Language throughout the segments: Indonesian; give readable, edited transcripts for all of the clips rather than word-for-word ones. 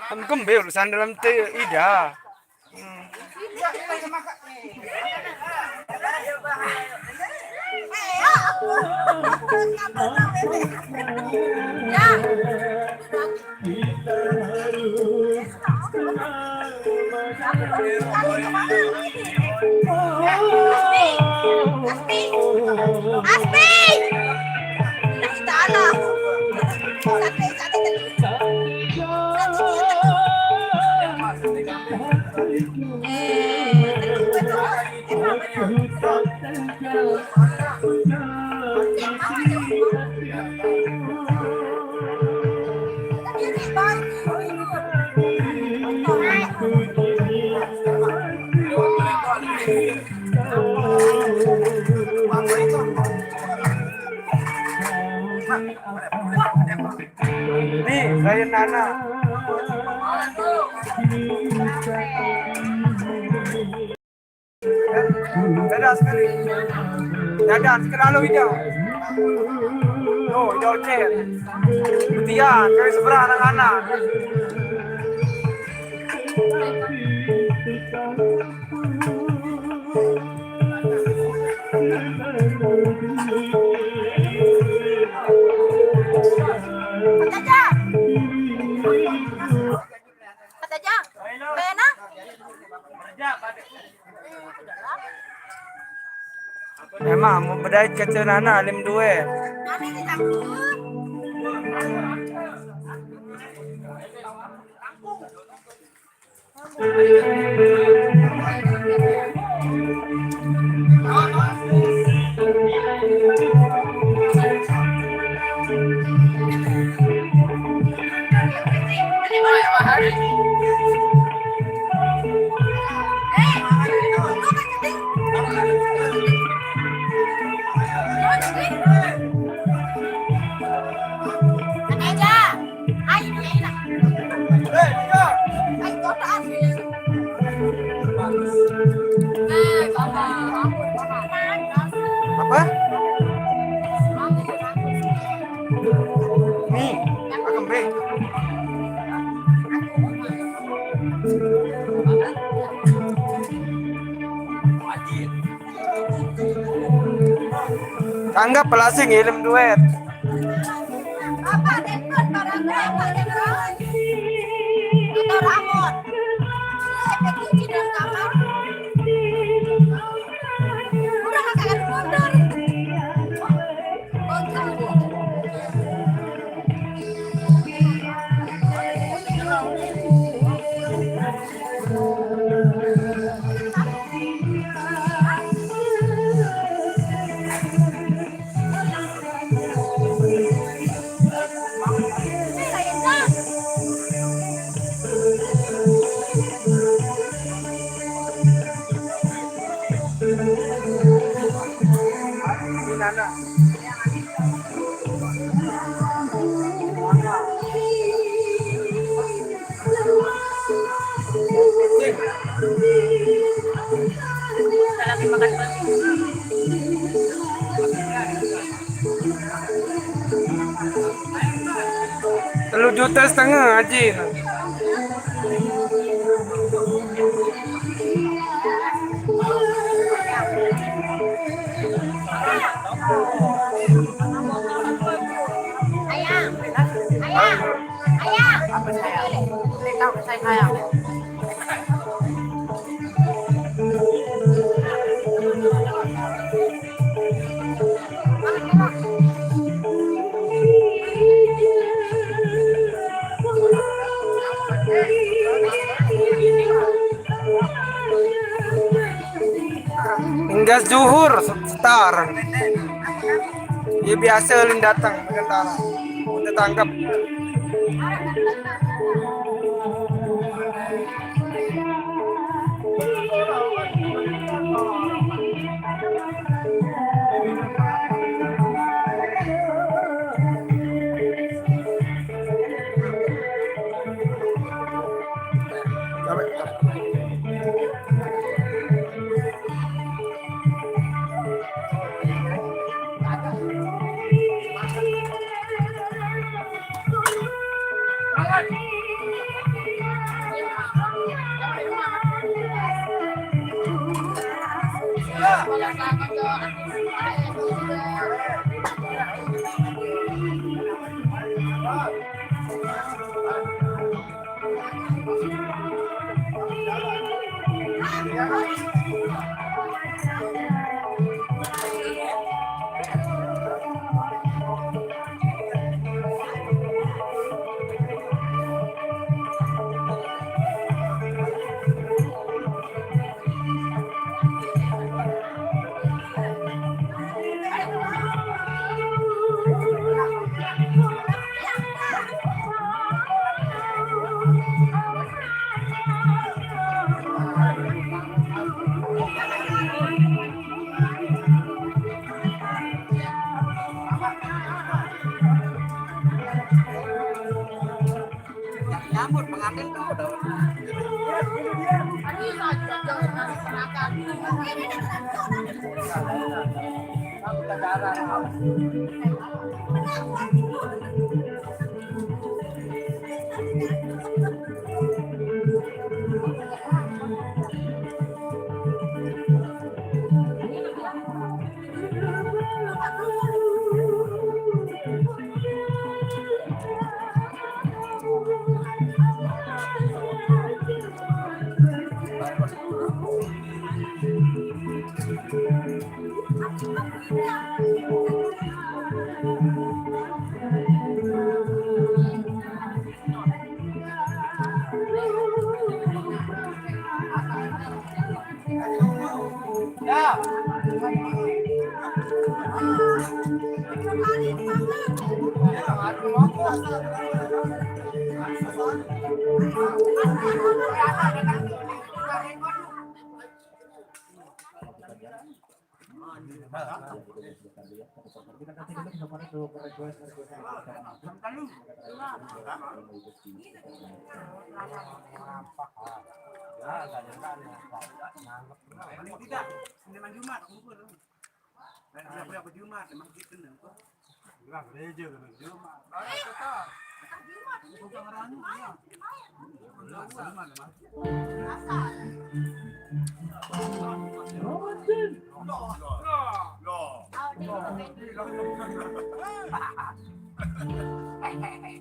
Kan kembe urusan dalam ida. Nih, saya Nana. Dadah sekali. Dadah sekali hijau. Oh, hijau cer. Ketian, kami seberang anak-anak. Emang mau bedait kecil Nana lim duwe. Apa? Nih, akan break. Anggap pelasing ilmu duet. Apa telepon barang berapa telepon? Atau ramon? Saya kunci dalam kamar. Udah kakak mundur. Nana. Telu juta setengah Haji. Ayah. Apa saya? Tahu saya. Gas zuhur setar. Ya biasa lin datang tentara. Udah tangkap. Nyambut pengantin tuh udah.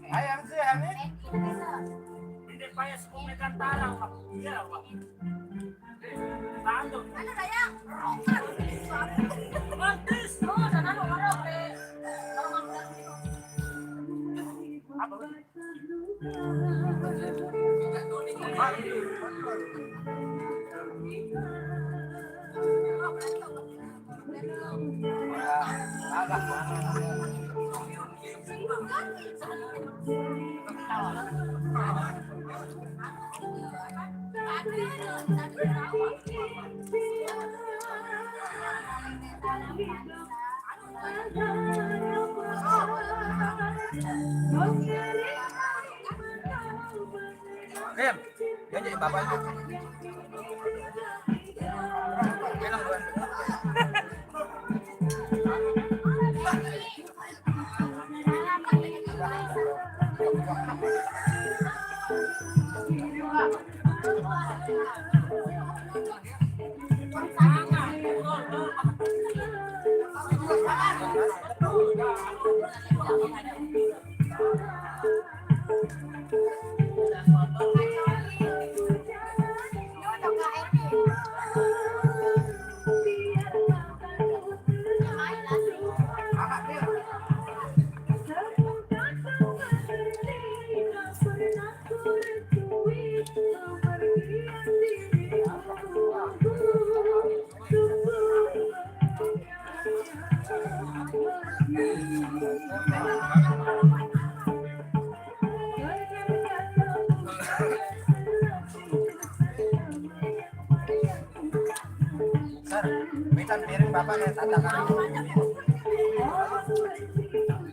Ayam sih ini. Hindi pa yes kung may kantarang iya ba. Tando. Ano kaya? Artis, no, sana no maro pre. Em, dia jadi bapak itu. Bilang gue. Minta piring bapaknya tatakan.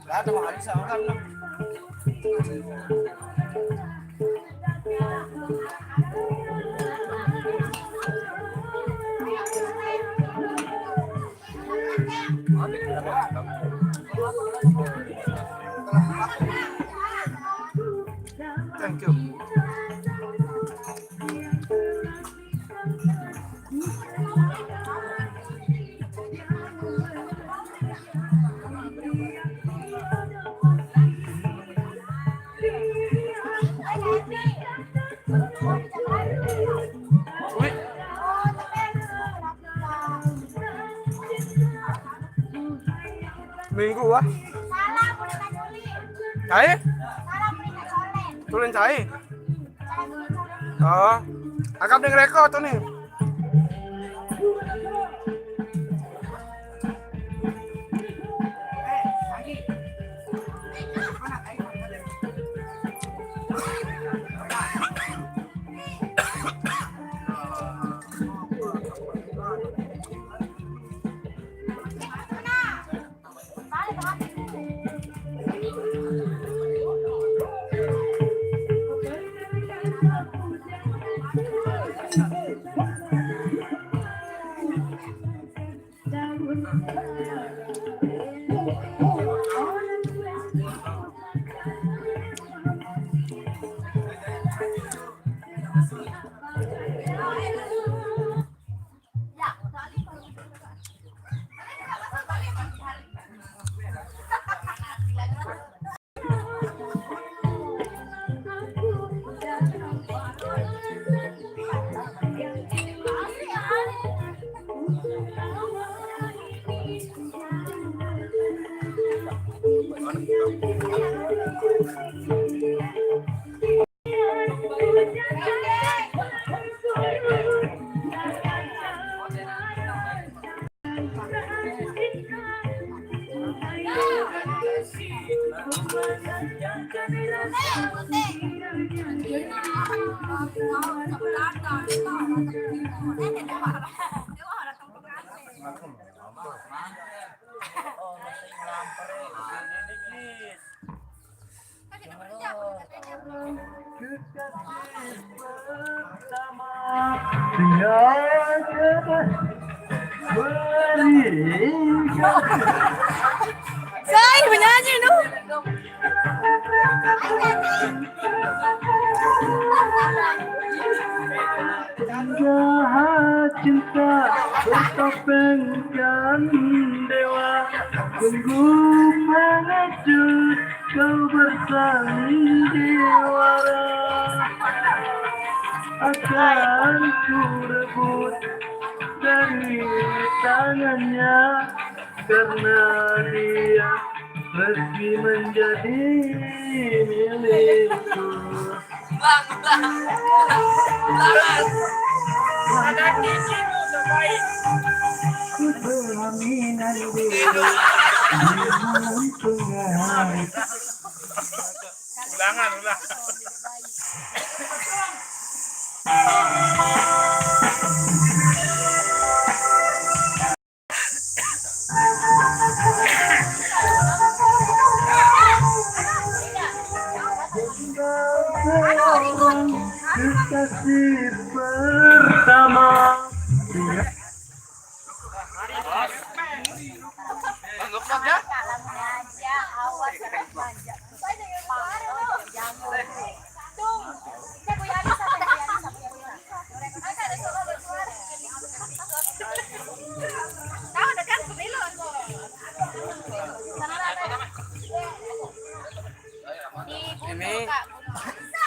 Gak ada mau Alisa orang. gua. Cai? Tulin cai. Oh, agak deng reko tuh nih. Say, menyanyi nu. Jahat cinta bertopengkan dewa, sungguh pengecut kau bersandiwara. Akan ku rebut dari tangannya, karena dia resmi menjadi milikku. Ku pelaminan dulu di malam sungai. Ulangan. Kekasih pertama. Ini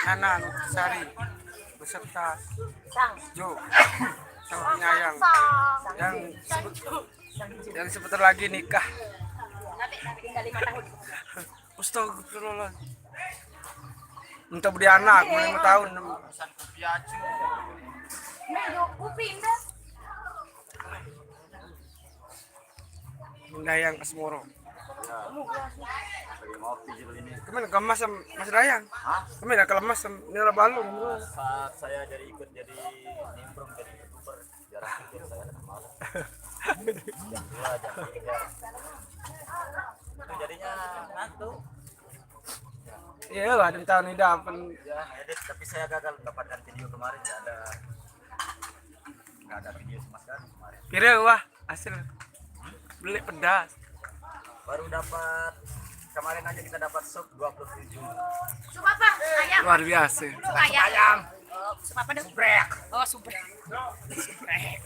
Nana Nutrisari beserta Jo sang penyayang yang sebentar lagi nikah. Astagfirullah. Untuk beli anak 5 tahun. Dayang Kasmoro. Kemana kemas Mas Dayang? Kemana kelemas nila balung? Saat saya jadi ikut jadi nimbrung jadi youtuber jarang tidur saya malam jam 2 jam 3 itu jadinya ngantuk Iya lah, ada tahun ini dapat. ya edit tapi saya gagal mendapatkan video kemarin nggak ada video sama sekali kemarin. Kira wah hasil beli pedas. Baru dapat kemarin aja kita dapat sop 27. Sup apa? Ayam. Luar biasa. Sup ayam. Oh, sup apa dong? Subrek. Oh, subrek. Subrek.